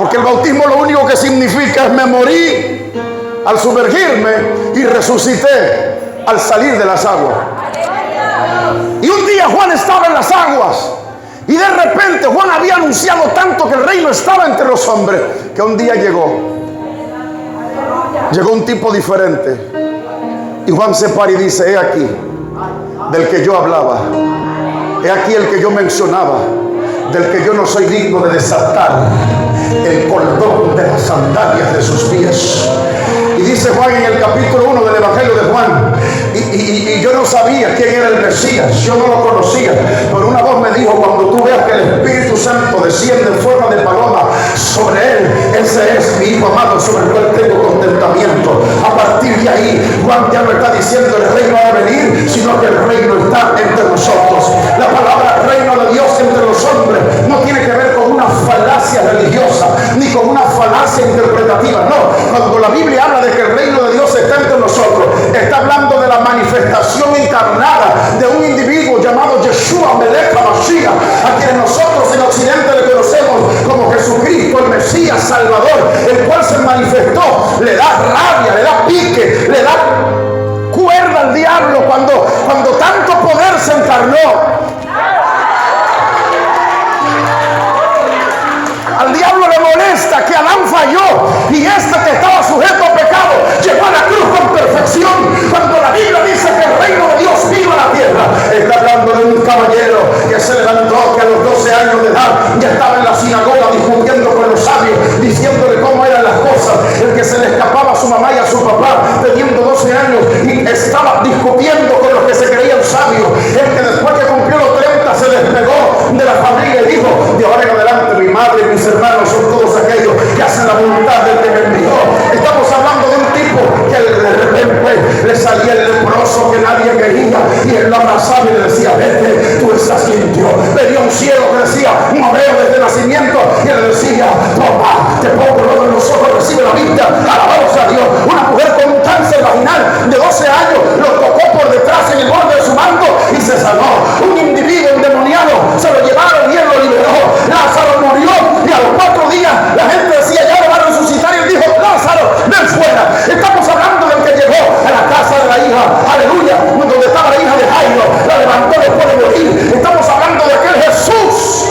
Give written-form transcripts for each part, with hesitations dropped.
Porque el bautismo lo único que significa es me morí al sumergirme y resucité al salir de las aguas. Y un día Juan estaba en las aguas y de repente Juan había anunciado tanto que el reino estaba entre los hombres, que un día llegó un tipo diferente. Y Juan se para y dice: he aquí del que yo hablaba, he aquí el que yo mencionaba, del que yo no soy digno de desatar el cordón de las sandalias de sus pies. Y dice Juan en el capítulo 1 del Evangelio de Juan, y yo no sabía quién era el Mesías, yo no lo conocía, pero una voz me dijo: cuando tú veas que el Espíritu Santo desciende en forma de paloma sobre él, ese es mi Hijo amado, sobre el cual tengo contentamiento. A partir de ahí, Juan ya no está diciendo el reino ha de venir, sino que el reino está entre nosotros. La palabra reino de Dios entre los hombres no tiene que ver con una falacia religiosa, ni con una falacia interpretativa, no. Cuando la Biblia habla de que el reino de Dios está entre nosotros, está hablando de la manifestación encarnada de un individuo llamado Yeshua Melech HaMashiach, a quien nosotros en Occidente le conocemos como Jesucristo, el Mesías Salvador, el cual se manifestó. Le da rabia, le da pique, le da cuerda al diablo cuando tanto poder se encarnó. Al diablo le molesta que Adán falló y que estaba sujeto a pecado llegó a la cruz con perfección. Cuando la Biblia dice que el reino de Dios vino a la tierra, está hablando de un caballero que se levantó, que a los 12 años de edad ya estaba en la sinagoga discutiendo con los sabios, diciéndole cómo eran las cosas. El que se le escapaba a su mamá y a su papá teniendo 12 años y estaba discutiendo con los que se creían sabios. El que después que cumplió los 30 se despegó de la familia y dijo: de ahora en adelante mi madre y mis hermanos son todos aquellos que hacen la voluntad del que me envió. Estamos hablando de un tipo que de repente le salía el leproso que nadie quería y él lo abrazaba y le decía: vete, tú estás limpio. Venía un ciego que decía: no veo desde nacimiento, y él le decía: toma, te pongo luego en los ojos, recibe la vista. Alabados a Dios. Una mujer con un cáncer vaginal de 12 años lo tocó por detrás en el borde de su manto y se sanó. Un individuo endemoniado se lo llevaron y él lo liberó. Lázaro murió y a los 4 días la gente decía: ya lo va a resucitar, y él dijo: Lázaro, ven fuera. Estamos hablando del que llegó a la casa de la hija, aleluya, donde estaba la hija de Jairo, la levantó después de morir. Estamos hablando de aquel Jesús.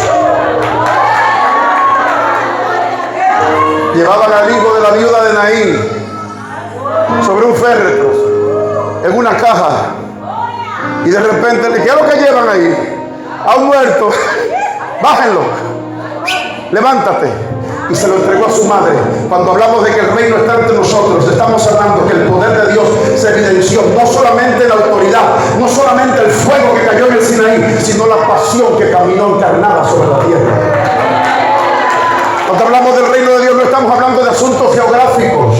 Llevaban al hijo de la viuda de Naín sobre un féretro, en una caja, y de repente, ¿qué es lo que llevan ahí? A un muerto. Bájenlo, levántate. Y se lo entregó a su madre. Cuando hablamos de que el reino está entre nosotros, estamos hablando que el poder de Dios se evidenció, no solamente la autoridad, no solamente el fuego que cayó en el Sinaí, sino la pasión que caminó encarnada sobre la tierra. Cuando hablamos del reino de Dios, no estamos hablando de asuntos geográficos,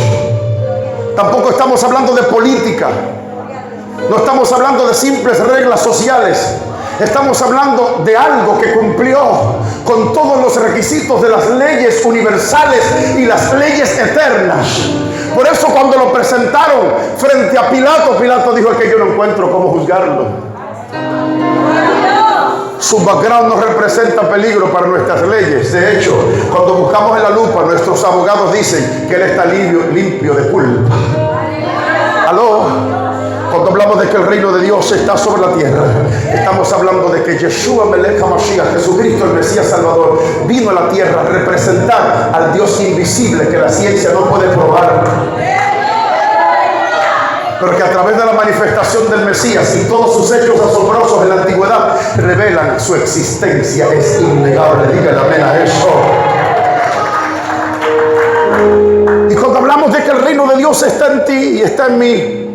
tampoco estamos hablando de política, no estamos hablando de simples reglas sociales. Estamos hablando de algo que cumplió con todos los requisitos de las leyes universales y las leyes eternas. Por eso cuando lo presentaron frente a Pilato, Pilato dijo: es que yo no encuentro cómo juzgarlo. Su background no representa peligro para nuestras leyes. De hecho, cuando buscamos en la lupa, nuestros abogados dicen que él está limpio de culpa. ¿Aló? Cuando hablamos de que el reino de Dios está sobre la tierra, estamos hablando de que Yeshua Melech HaMashiach, Jesucristo el Mesías Salvador, vino a la tierra a representar al Dios invisible que la ciencia no puede probar, pero que a través de la manifestación del Mesías y todos sus hechos asombrosos en la antigüedad revelan su existencia. Es innegable. Dígale amén a eso. Y cuando hablamos de que el reino de Dios está en ti y está en mí,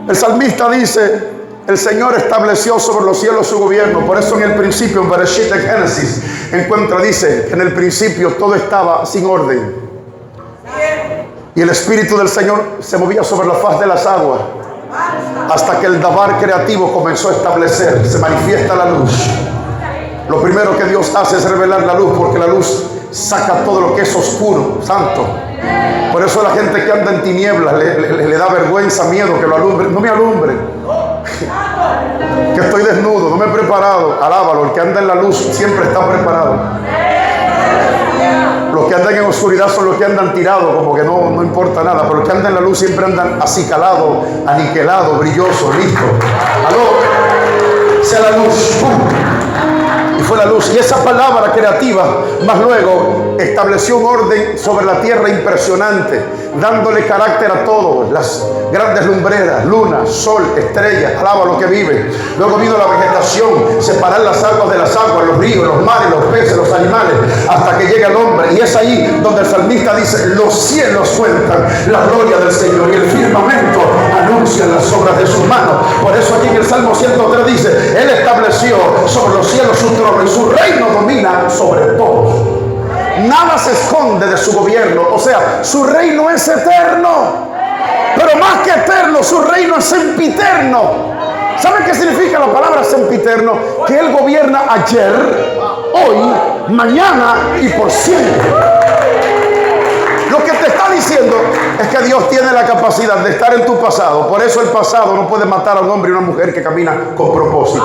el salmista dice: el Señor estableció sobre los cielos su gobierno. Por eso en el principio, en Bereshit, en Génesis, dice que en el principio todo estaba sin orden. Y el Espíritu del Señor se movía sobre la faz de las aguas, hasta que el Dabar creativo comenzó a establecer. Se manifiesta la luz. Lo primero que Dios hace es revelar la luz, porque la luz saca todo lo que es oscuro, santo. Por eso la gente que anda en tinieblas le da vergüenza, miedo que lo alumbre. No me alumbre, que estoy desnudo, no me he preparado. Alábalo. El que anda en la luz siempre está preparado. Los que andan en oscuridad son los que andan tirados, como que no importa nada, pero los que andan en la luz siempre andan acicalados, aniquilados, brillosos, listos. Aló, sea la luz, ¡pum! Y fue la luz. Y esa palabra creativa, más luego, estableció un orden sobre la tierra impresionante, dándole carácter a todo, las grandes lumbreras, luna, sol, estrellas, alaba lo que vive. Luego vino la vegetación, separar las aguas de las aguas, los ríos, los mares, los peces, los animales, hasta que llega el hombre. Y es ahí donde el salmista dice: los cielos cuentan la gloria del Señor y el firmamento anuncia las obras de sus manos. Por eso aquí en el Salmo 103 dice: Él estableció sobre los cielos su trono y su reino domina sobre todos. Nada se esconde de su gobierno. O sea, su reino es eterno. Pero más que eterno, su reino es sempiterno. ¿Saben qué significa la palabra sempiterno? Que Él gobierna ayer, hoy, mañana y por siempre. Lo que te está diciendo es que Dios tiene la capacidad de estar en tu pasado. Por eso el pasado no puede matar a un hombre y una mujer que camina con propósito.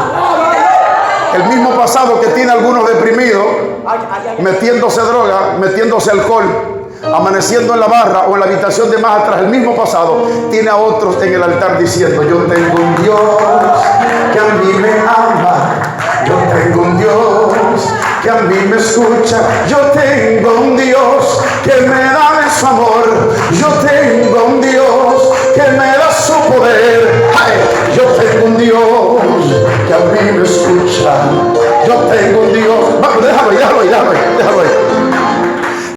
El mismo pasado que tiene a algunos deprimidos, metiéndose droga, metiéndose alcohol, amaneciendo en la barra o en la habitación de más atrás, el mismo pasado tiene a otros en el altar diciendo: yo tengo un Dios que a mí me ama, yo tengo un Dios que a mí me escucha, yo tengo un Dios que me da de su amor, yo tengo un Dios que me da su poder. ¡Ay! Yo tengo un Dios que a mí me escucha,